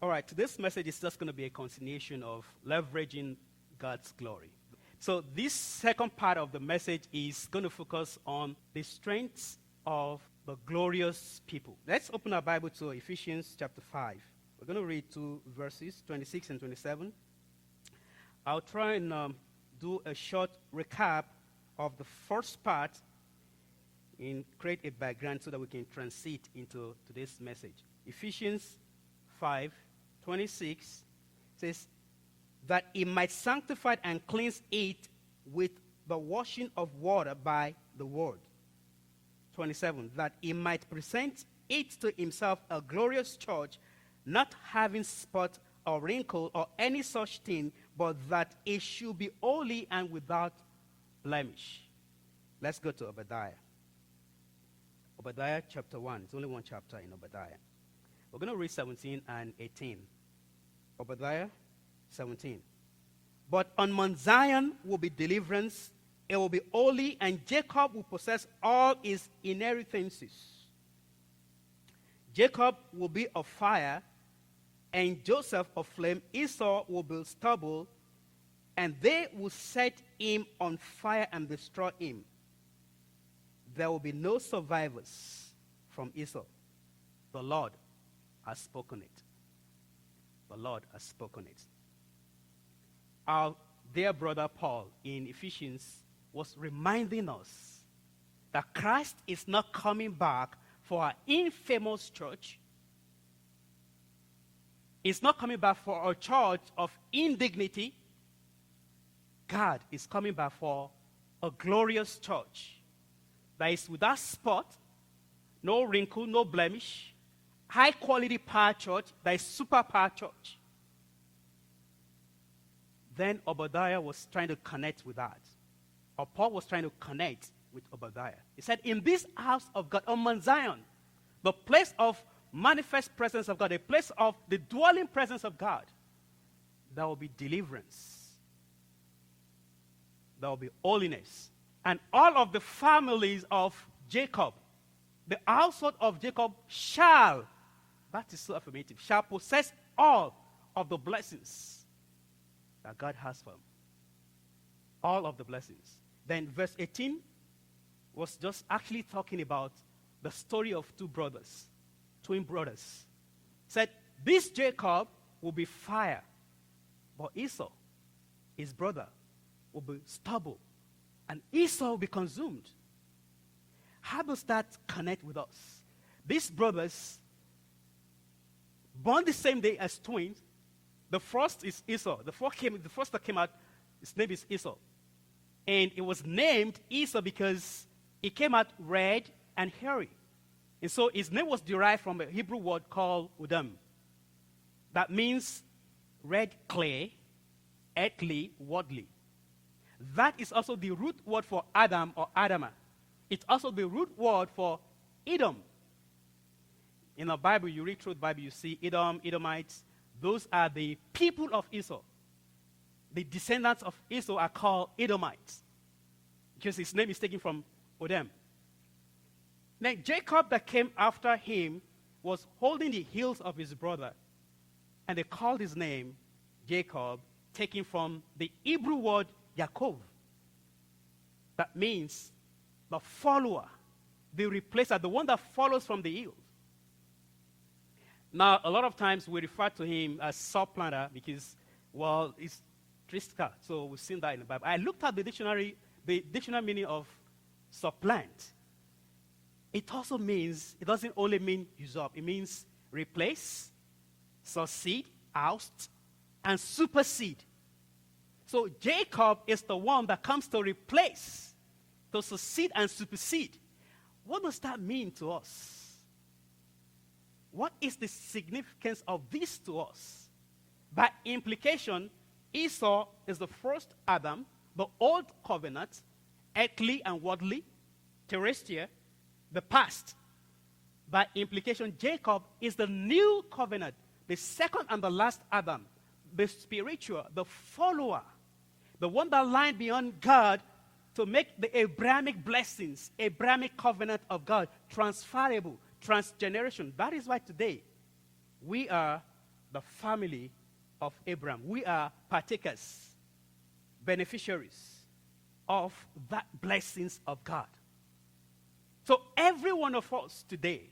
All right, today's message is just going to be a continuation of leveraging God's glory. So this second part of the message is going to focus on the strengths of the glorious people. Let's open our Bible to Ephesians chapter 5. We're going to read 2 verses, 26 and 27. I'll try and do a short recap of the first part and create a background so that we can transit into today's message. Ephesians 5:26 says, that he might sanctify and cleanse it with the washing of water by the word. 27, that he might present it to himself a glorious church, not having spot or wrinkle or any such thing, but that it should be holy and without blemish. Let's go to Obadiah. Obadiah chapter 1. It's only one chapter in Obadiah. We're going to read 17 and 18. Obadiah 17. But on Mount Zion will be deliverance, it will be holy, and Jacob will possess all his inheritances. Jacob will be of fire, and Joseph of flame. Esau will be stubble, and they will set him on fire and destroy him. There will be no survivors from Esau. The Lord has spoken it. The Lord has spoken it. Our dear brother Paul in Ephesians was reminding us that Christ is not coming back for our infamous church. He's not coming back for a church of indignity. God is coming back for a glorious church that is without spot, no wrinkle, no blemish, high-quality power church that is super power church. Then Obadiah was trying to connect with that. Or Paul was trying to connect with Obadiah. He said, in this house of God, on Mount Zion, the place of manifest presence of God, a place of the dwelling presence of God, there will be deliverance. There will be holiness. And all of the families of Jacob, the household of Jacob shall, that is so affirmative, shall possess all of the blessings that God has for them. All of the blessings. Then verse 18 was just actually talking about the story of two brothers, twin brothers. It said, this Jacob will be fire, but Esau, his brother, will be stubble, and Esau will be consumed. How does that connect with us? These brothers, born the same day as twins. The first is Esau. The first that came out, his name is Esau. And it was named Esau because he came out red and hairy. And so his name was derived from a Hebrew word called Udam. That means red clay, earthly, worldly. That is also the root word for Adam or Adama. It's also the root word for Edom. In the Bible, you read through the Bible, you see Edom, Edomites. Those are the people of Esau. The descendants of Esau are called Edomites because his name is taken from Odem. Now, Jacob that came after him was holding the heels of his brother, and they called his name Jacob, taken from the Hebrew word Yaakov. That means the follower, the replacer, the one that follows from the heels. Now, a lot of times we refer to him as supplanter because, well, it's Triska. So we've seen that in the Bible. I looked at the dictionary meaning of supplant. It also means, it doesn't only mean usurp. It means replace, succeed, oust, and supersede. So Jacob is the one that comes to replace, to succeed and supersede. What does that mean to us? What is the significance of this to us? By implication, Esau is the first Adam, the old covenant, earthly and worldly, terrestrial, the past. By implication, Jacob is the new covenant, the second and the last Adam, the spiritual, the follower, the one that lined beyond God to make the Abrahamic blessings, Abrahamic covenant of God transferable, transgeneration. That is why today we are the family of Abraham. We are partakers, beneficiaries of that blessings of God. So every one of us today,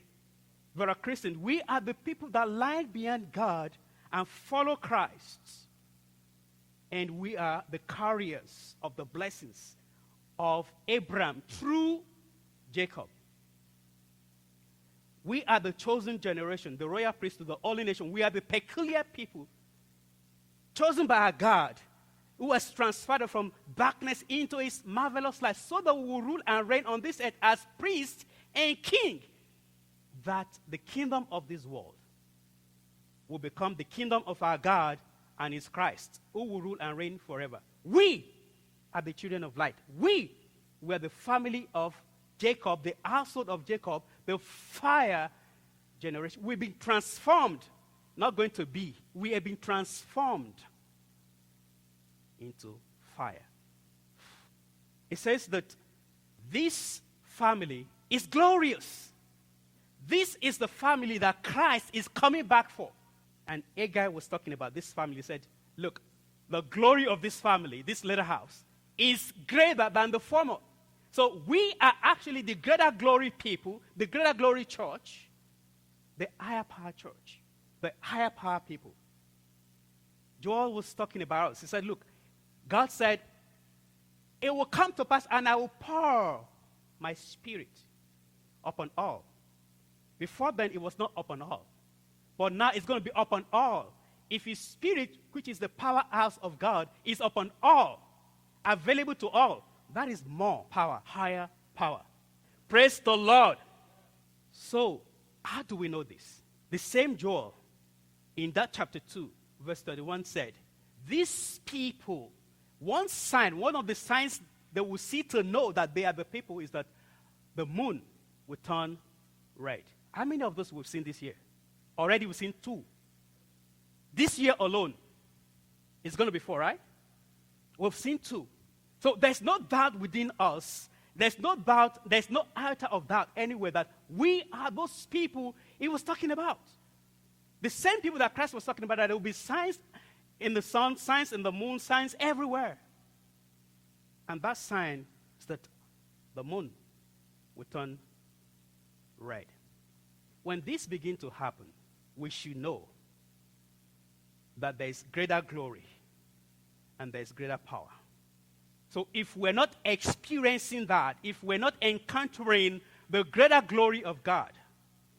we are Christians, we are the people that lie behind God and follow Christ. And we are the carriers of the blessings of Abraham through Jacob. We are the chosen generation, the royal priesthood, the holy nation. We are the peculiar people chosen by our God, who has transferred from darkness into his marvelous light, so that we will rule and reign on this earth as priest and king, that the kingdom of this world will become the kingdom of our God and his Christ, who will rule and reign forever. We are the children of light. We were the family of Jacob, the household of Jacob, the fire generation. We've been transformed, not going to be. We have been transformed into fire. It says that this family is glorious. This is the family that Christ is coming back for. And Haggai was talking about this family. He said, look, the glory of this family, this little house, is greater than the former. So we are actually the greater glory people, the greater glory church, the higher power church, the higher power people. Joel was talking about us. He said, look, God said, it will come to pass and I will pour my spirit upon all. Before then, it was not upon all. But now it's going to be upon all. If his spirit, which is the powerhouse of God, is upon all, available to all, that is more power, higher power. Praise the Lord. So, how do we know this? The same Joel, in that chapter 2, verse 31 said, these people, one sign, one of the signs they will see to know that they are the people is that the moon will turn red. How many of those we've seen this year? Already we've seen 2. This year alone, it's going to be 4, right? We've seen 2. So there's no doubt within us. There's no doubt, there's no iota of doubt anywhere that we are those people he was talking about. The same people that Christ was talking about, that there will be signs in the sun, signs in the moon, signs everywhere. And that sign is that the moon will turn red. When this begins to happen, we should know that there is greater glory and there is greater power. So if we're not experiencing that, if we're not encountering the greater glory of God,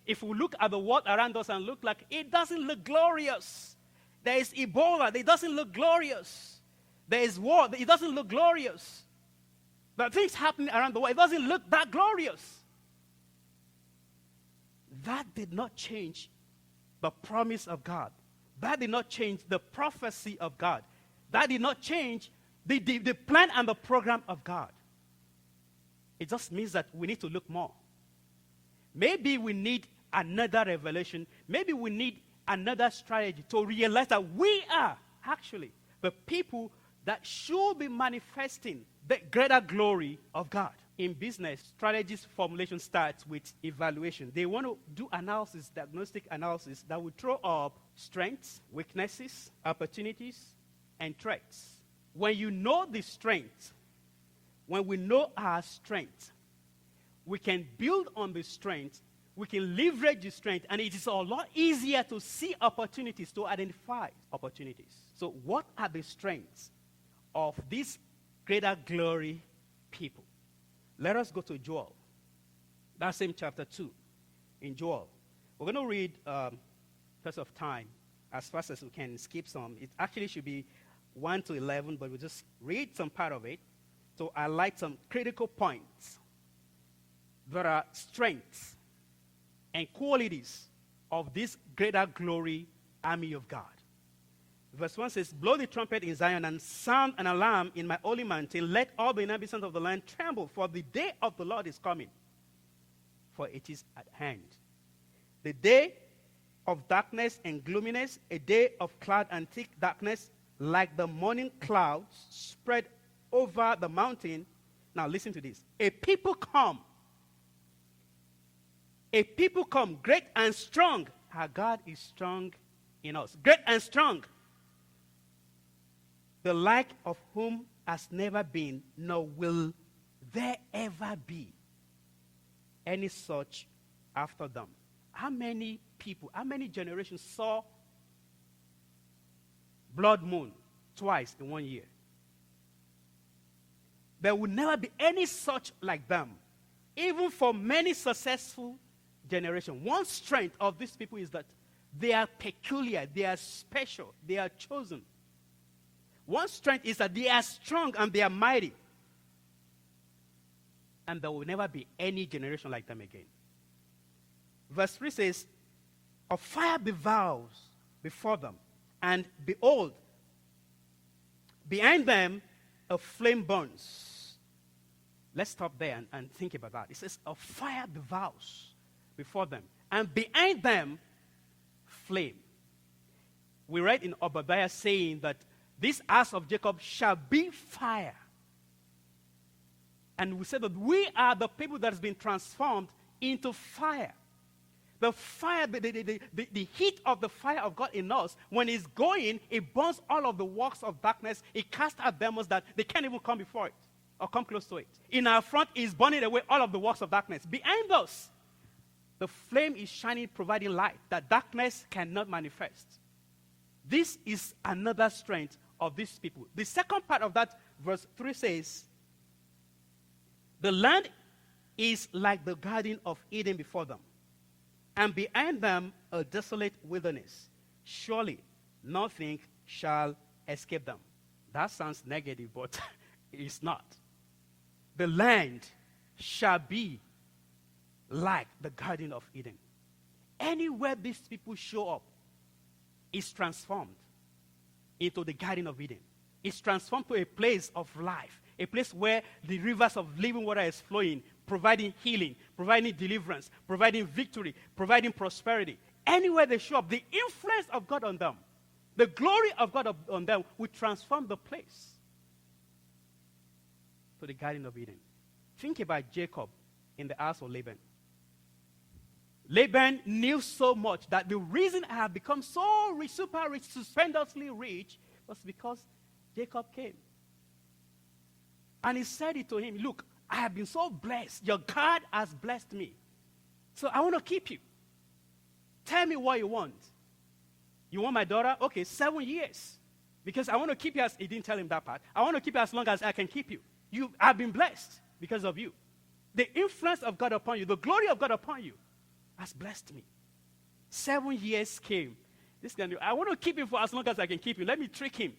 if we look at the world around us and look like it doesn't look glorious, there is Ebola, it doesn't look glorious. There is war, it doesn't look glorious. There are things happening around the world, it doesn't look that glorious. That did not change the promise of God. That did not change the prophecy of God. That did not change the plan and the program of God. It just means that we need to look more. Maybe we need another revelation. Maybe we need another strategy to realize that we are actually the people that should be manifesting the greater glory of God. In business, strategies formulation starts with evaluation. They want to do analysis, diagnostic analysis that will throw up strengths, weaknesses, opportunities, and threats. When you know the strength, when we know our strength, we can build on the strength, we can leverage the strength, and it is a lot easier to see opportunities, to identify opportunities. So what are the strengths of these greater glory people? Let us go to Joel. That same chapter 2 in Joel. We're going to read, because of time, as fast as we can, skip some. It actually should be 1 to 11, but we'll just read some part of it. So I like some critical points. There are strengths and qualities of this greater glory army of God. Verse 1 says, blow the trumpet in Zion and sound an alarm in my holy mountain. Let all the inhabitants of the land tremble, for the day of the Lord is coming, for it is at hand. The day of darkness and gloominess, a day of cloud and thick darkness, like the morning clouds spread over the mountain. Now listen to this. A people come, great and strong. Our God is strong in us. Great and strong. The like of whom has never been, nor will there ever be any such after them. How many people, how many generations saw blood moon twice in 1 year? There will never be any such like them, even for many successful generations. One strength of these people is that they are peculiar, they are special, they are chosen. One strength is that they are strong and they are mighty. And there will never be any generation like them again. Verse 3 says, a fire devours before them, and behold, behind them a flame burns. Let's stop there and think about that. It says, a fire devours before them, and behind them flame. We read in Obadiah saying that this house of Jacob shall be fire. And we said that we are the people that has been transformed into fire. The fire, the heat of the fire of God in us, when it's going, it burns all of the works of darkness. It casts out demons that they can't even come before it or come close to it. In our front, it's burning away all of the works of darkness. Behind us, the flame is shining, providing light that darkness cannot manifest. This is another strength of these people. The second part of that verse 3 says, the land is like the garden of Eden before them, and behind them a desolate wilderness. Surely nothing shall escape them. That sounds negative, but it's not. The land shall be like the garden of Eden. Anywhere these people show up is transformed into the garden of Eden. It's transformed to a place of life, a place where the rivers of living water is flowing, providing healing, providing deliverance, providing victory, providing prosperity. Anywhere they show up, the influence of God on them, the glory of God on them will transform the place to the garden of Eden. Think about Jacob in the house of Laban. Laban knew so much that the reason I have become so rich, super rich, stupendously rich, was because Jacob came. And he said it to him, look, I have been so blessed. Your God has blessed me. So I want to keep you. Tell me what you want. You want my daughter? Okay, 7 years. Because I want to keep you he didn't tell him that part. I want to keep you as long as I can keep you. I've been blessed because of you. The influence of God upon you, the glory of God upon you has blessed me. 7 years came. I want to keep him for as long as I can keep him. Let me trick him.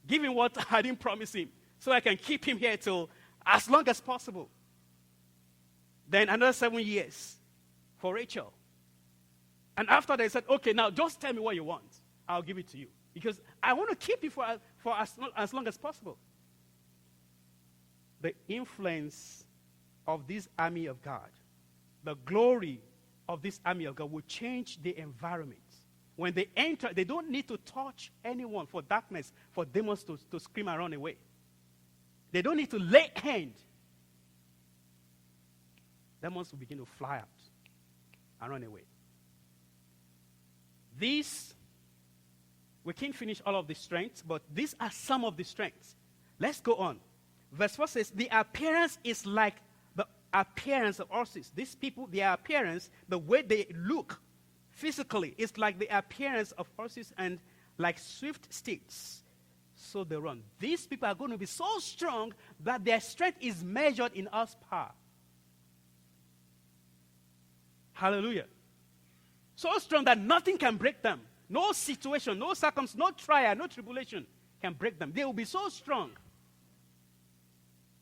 Give him what I didn't promise him, so I can keep him here till as long as possible. Then another 7 years for Rachel. And after they said, okay, now just tell me what you want. I'll give it to you. Because I want to keep you for as long as possible. The influence of this army of God, the glory of this army of God will change the environment. When they enter, they don't need to touch anyone for darkness, for demons to scream and run away. They don't need to lay hand. Demons will begin to fly out and run away. We can't finish all of the strengths, but these are some of the strengths. Let's go on. Verse 4 says, the appearance is like the appearance of horses. These people, their appearance, the way they look physically, is like the appearance of horses, and like swift steeds, so they run. These people are going to be so strong that their strength is measured in horsepower. Hallelujah. So strong that nothing can break them. No situation, no circumstance, no trial, no tribulation can break them. They will be so strong.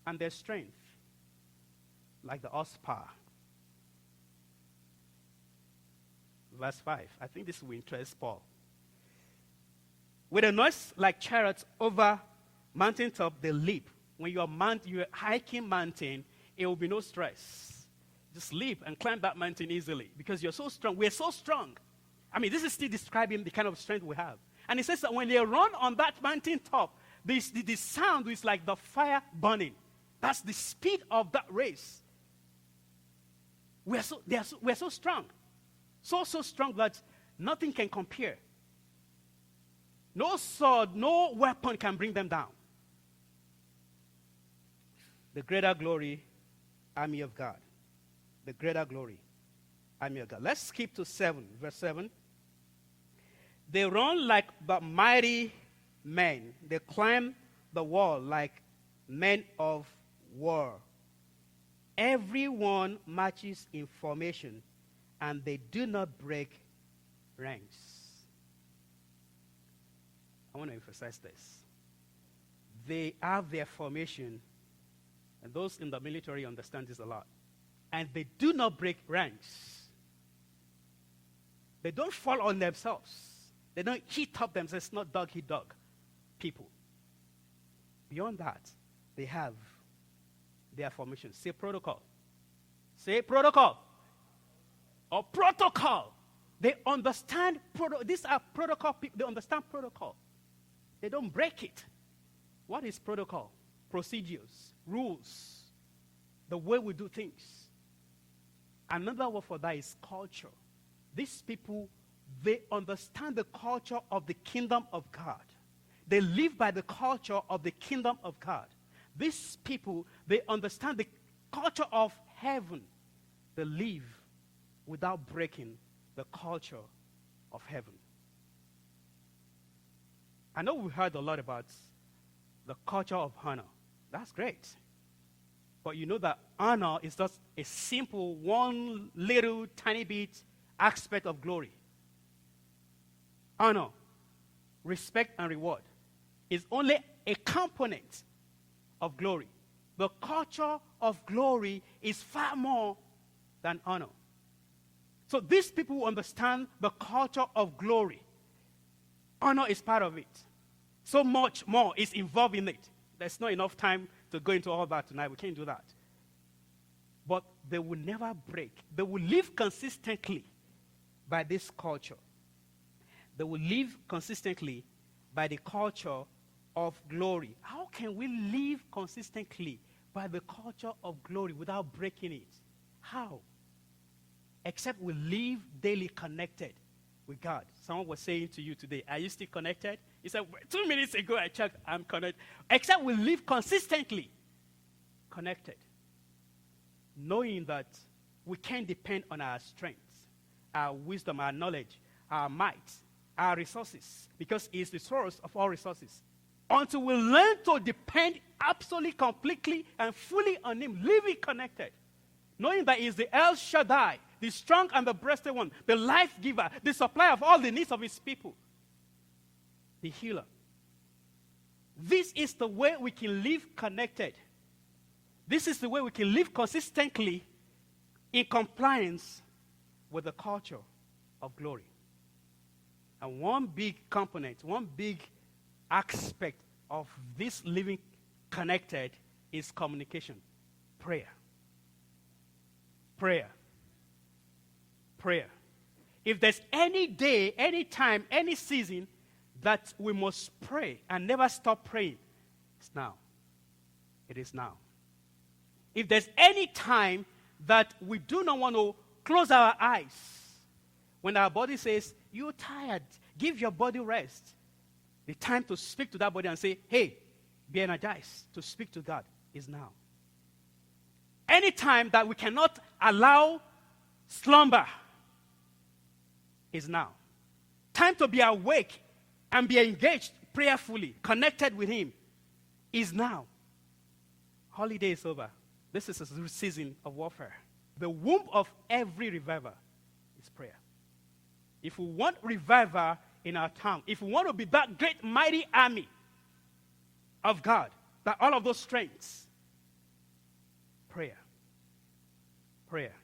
And their strength, like the horsepower. Verse 5. I think this will interest Paul. With a noise like chariots over mountaintop, they leap. When you're hiking mountain, it will be no stress. Just leap and climb that mountain easily because you're so strong. We're so strong. I mean, this is still describing the kind of strength we have. And it says that when they run on that mountain top, the sound is like the fire burning. That's the speed of that race. We're so strong. So strong that nothing can compare No sword, no weapon can bring them down. The greater glory, army of God. The greater glory, army of God. Let's skip to 7, verse 7. They run like the mighty men. They climb the wall like men of war. Everyone marches in formation, and they do not break ranks. I want to emphasize this. They have their formation, and those in the military understand this a lot. And they do not break ranks. They don't fall on themselves. They don't heat up themselves. It's not dog eat dog people. Beyond that, they have their formation. Say protocol. Say protocol. Or protocol. They understand these are protocol people. They understand protocol. They don't break it. What is protocol? Procedures, rules, the way we do things. Another word for that is culture. These people, they understand the culture of the kingdom of God. They live by the culture of the kingdom of God. These people, they understand the culture of heaven. They live without breaking the culture of heaven. I know we heard a lot about the culture of honor. That's great. But you know that honor is just a simple, one little tiny bit aspect of glory. Honor, respect, and reward is only a component of glory. The culture of glory is far more than honor. So these people understand the culture of glory. Honor is part of it. So much more is involved in it. There's not enough time to go into all that tonight. We can't do that. But they will never break. They will live consistently by this culture. They will live consistently by the culture of glory. How can we live consistently by the culture of glory without breaking it? How? Except we live daily connected with God. Someone was saying to you today, are you still connected? He said, 2 minutes ago I checked, I'm connected. Except we live consistently connected, knowing that we can't depend on our strength, our wisdom, our knowledge, our might, our resources, because He is the source of all resources. Until we learn to depend absolutely, completely, and fully on Him, living connected, knowing that He is the El Shaddai, the strong and the breasted one, the life giver, the supplier of all the needs of His people, the healer. This is the way we can live connected. This is the way we can live consistently in compliance with the culture of glory. And one big component, one big aspect of this living connected is communication. Prayer. Prayer. Prayer. If there's any day, any time, any season that we must pray and never stop praying, it's now. It is now. If there's any time that we do not want to close our eyes, when our body says, you're tired, give your body rest, the time to speak to that body and say, hey, be energized to speak to God is now. Any time that we cannot allow slumber is now. Time to be awake and be engaged prayerfully, connected with Him is now. Holiday is over. This is a season of warfare. The womb of every revival is prayer. If we want revival in our town, if we want to be that great mighty army of God, that all of those strengths, prayer. Prayer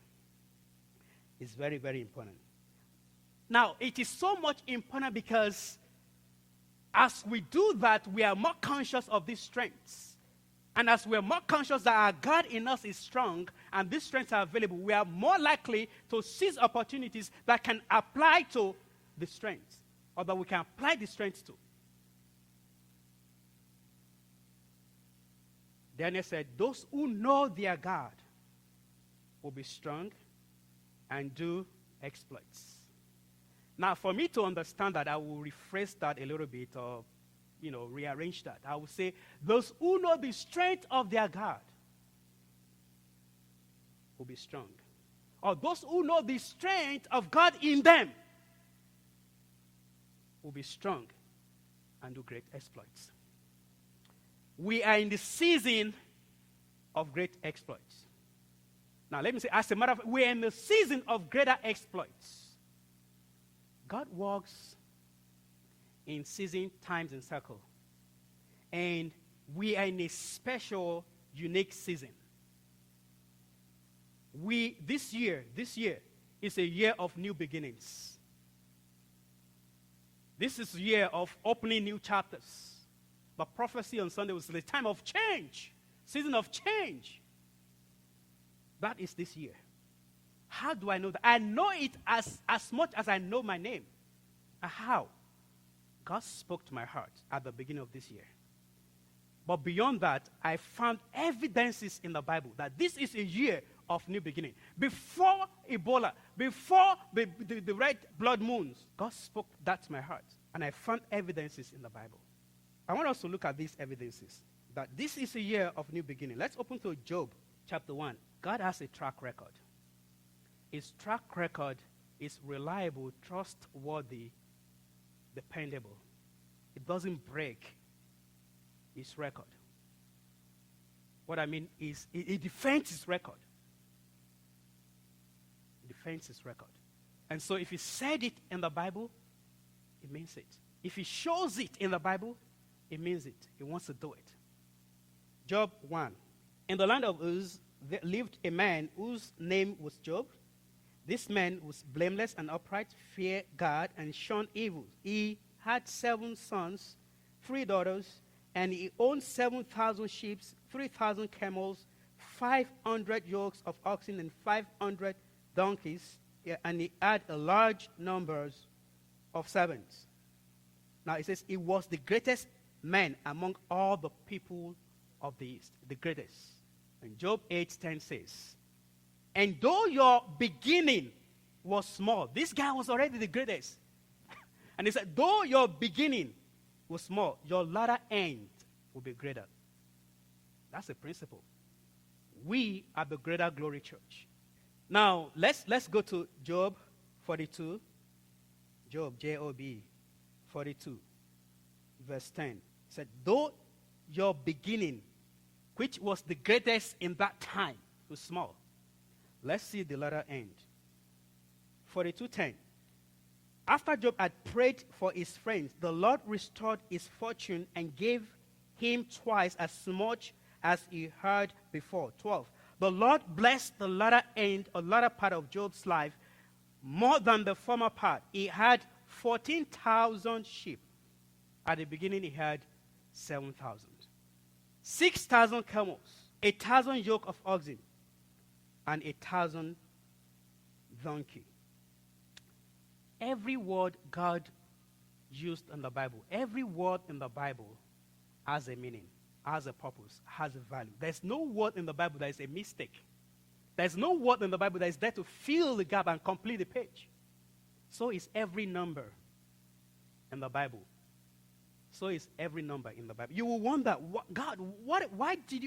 is very, very important. Now, it is so much important because as we do that, we are more conscious of these strengths. And as we are more conscious that our God in us is strong and these strengths are available, we are more likely to seize opportunities that can apply to the strengths, or that we can apply the strengths to. Daniel said, those who know their God will be strong and do exploits. Now, for me to understand that, I will rephrase that a little bit or, rearrange that. I will say, those who know the strength of their God will be strong. Or those who know the strength of God in them will be strong and do great exploits. We are in the season of great exploits. Now, let me say, as a matter of fact, we are in the season of greater exploits. God works in season, times, and circle. And we are in a special, unique season. This year is a year of new beginnings. This is a year of opening new chapters. The prophecy on Sunday was the time of change, season of change. That is this year. How do I know that? I know it as much as I know my name. How? God spoke to my heart at the beginning of this year. But beyond that, I found evidences in the Bible that this is a year of new beginning. Before Ebola, before the red blood moons, God spoke that to my heart. And I found evidences in the Bible. I want us to look at these evidences, that this is a year of new beginning. Let's open to Job chapter 1. God has a track record. His track record is reliable, trustworthy, dependable. It doesn't break his record. What I mean is, he defends his record. He defends his record. And so if he said it in the Bible, it means it. If he shows it in the Bible, it means it. He wants to do it. Job 1. In the land of Uz, there lived a man whose name was Job. This man was blameless and upright, feared God, and shunned evil. He had 7 sons, 3 daughters, and he owned 7,000 sheep, 3,000 camels, 500 yokes of oxen, and 500 donkeys, and he had a large numbers of servants. Now it says he was the greatest man among all the people of the East, the greatest. And Job 8:10 says, and though your beginning was small, this guy was already the greatest. And he said, though your beginning was small, your latter end will be greater. That's a principle. We are the Greater Glory Church. Now, let's go to Job 42. Job, J-O-B, 42, verse 10. It said, though your beginning, which was the greatest in that time, was small. Let's see the latter end. 42:10. After Job had prayed for his friends, the Lord restored his fortune and gave him twice as much as he had before. 12. The Lord blessed the latter end or latter part of Job's life more than the former part. He had 14,000 sheep. At the beginning, he had 7,000. 6,000 camels, 1,000 yoke of oxen, and 1,000 donkey. Every word God used in the Bible, every word in the Bible has a meaning, has a purpose, has a value. There's no word in the Bible that is a mistake. There's no word in the Bible that is there to fill the gap and complete the page. So is every number in the Bible. So is every number in the Bible. You will wonder, why did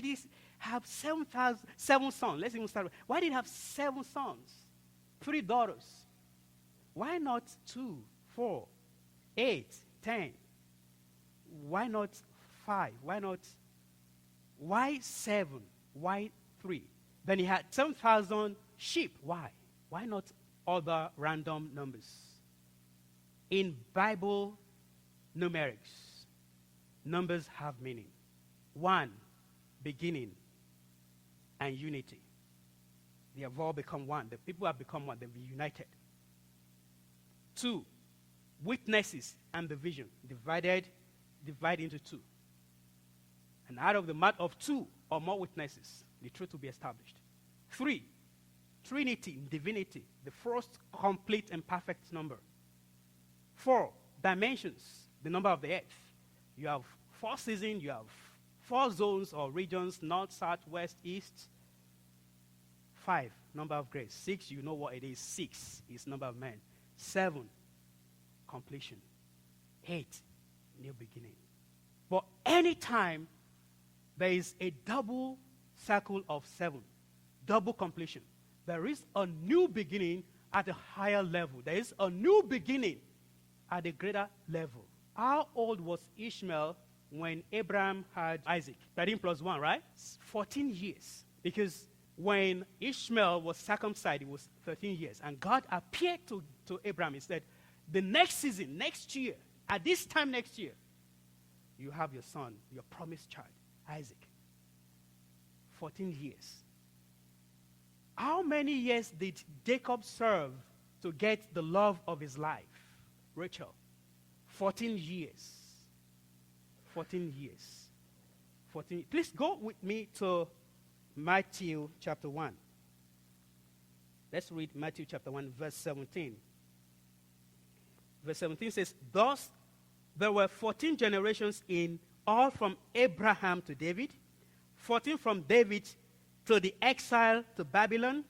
he have 7 sons? Let's even start with, why did he have 7 sons? 3 daughters. Why not 2, 4, 8, 10? Why not 5? Why 7? Why 3? Then he had 7,000 sheep. Why? Why not other random numbers? In Bible numerics, numbers have meaning. 1, beginning, and unity. They have all become one. The people have become one. They've been united. 2, witnesses and the vision. Divide into 2. And out of the mouth of 2 or more witnesses, the truth will be established. 3, Trinity, divinity, the first complete and perfect number. 4, dimensions, the number of the earth. You have 4 seasons, you have 4 zones or regions, north, south, west, east. 5, number of grace. 6, you know what it is. 6 is number of man. 7, completion. 8, new beginning. But anytime there is a double cycle of 7, double completion, there is a new beginning at a higher level. There is a new beginning at a greater level. How old was Ishmael when Abraham had Isaac? 13 plus 1, right? 14 years. Because when Ishmael was circumcised, it was 13 years. And God appeared to Abraham. He said, the next season, next year, at this time next year, you have your son, your promised child, Isaac. 14 years. How many years did Jacob serve to get the love of his life? Rachel. 14 years. 14 years. 14. Please go with me to Matthew chapter 1. Let's read Matthew chapter 1, verse 17. Verse 17 says, thus there were 14 generations in all from Abraham to David, 14 from David to the exile to Babylon,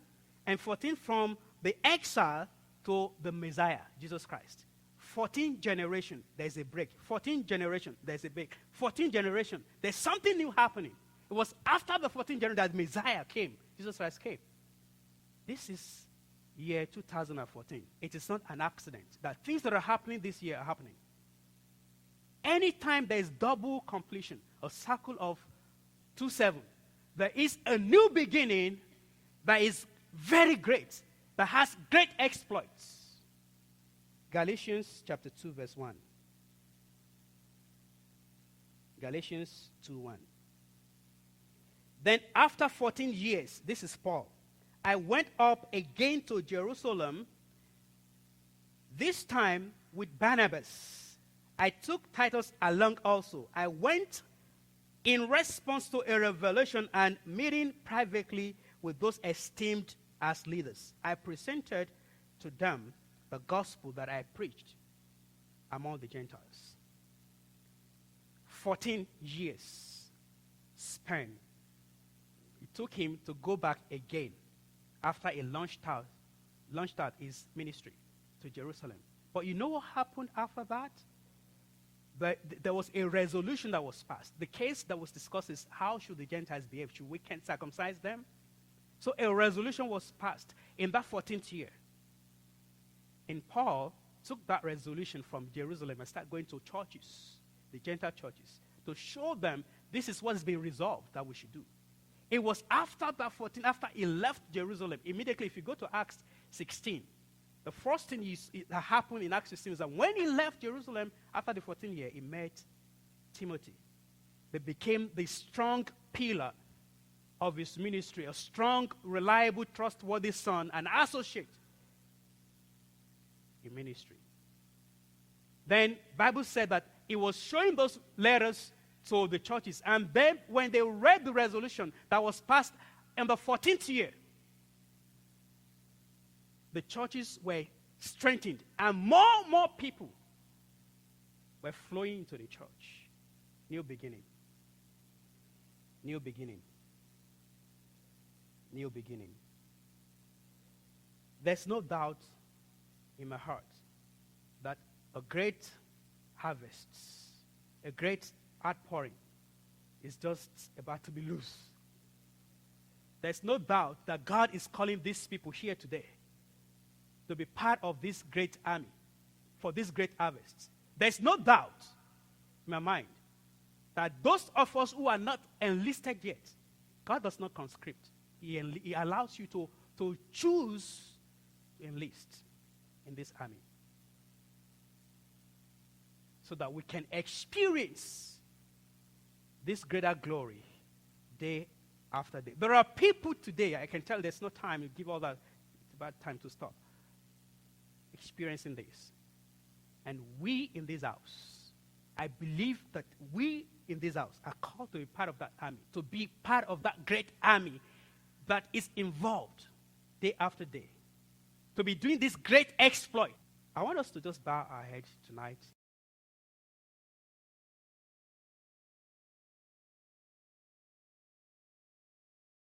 and 14 from the exile to the Messiah, Jesus Christ. 14 generation, there's a break. 14 generation, there's a break. 14 generation, there's something new happening. It was after the 14th generation that Messiah came, Jesus Christ came. This is year 2014. It is not an accident that things that are happening this year are happening. Anytime there is double completion, a cycle of 2-7, there is a new beginning that is very great, that has great exploits. Galatians chapter 2, verse 1. Galatians 2:1. Then after 14 years, this is Paul, I went up again to Jerusalem, this time with Barnabas. I took Titus along also. I went in response to a revelation and meeting privately with those esteemed as leaders. I presented to them the gospel that I preached among the Gentiles. 14 years spent. It took him to go back again after he launched out his ministry to Jerusalem. But you know what happened after that? There was a resolution that was passed. The case that was discussed is how should the Gentiles behave? Should we can circumcise them? So a resolution was passed in that 14th year. And Paul took that resolution from Jerusalem and started going to churches, the Gentile churches, to show them this is what has been resolved that we should do. It was after that 14, after he left Jerusalem, immediately, if you go to Acts 16, the first thing that happened in Acts 16 is that when he left Jerusalem, after the 14th year, he met Timothy. They became the strong pillar of his ministry, a strong, reliable, trustworthy son, an associate in ministry. Then Bible said that he was showing those letters to the churches, and then when they read the resolution that was passed in the 14th year, the churches were strengthened, and more people were flowing into the church. New beginning. New beginning. New beginning. There's no doubt in my heart that a great harvest, a great outpouring is just about to be loose. There's no doubt that God is calling these people here today to be part of this great army, for this great harvest. There's no doubt in my mind that those of us who are not enlisted yet, God does not conscript. He allows you to choose to enlist in this army so that we can experience this greater glory day after day. There are people today, I can tell there's no time, you give all that, it's about time to stop, experiencing this. And we in this house, I believe that we in this house are called to be part of that army, to be part of that great army that is involved day after day, to be doing this great exploit. I want us to just bow our heads tonight.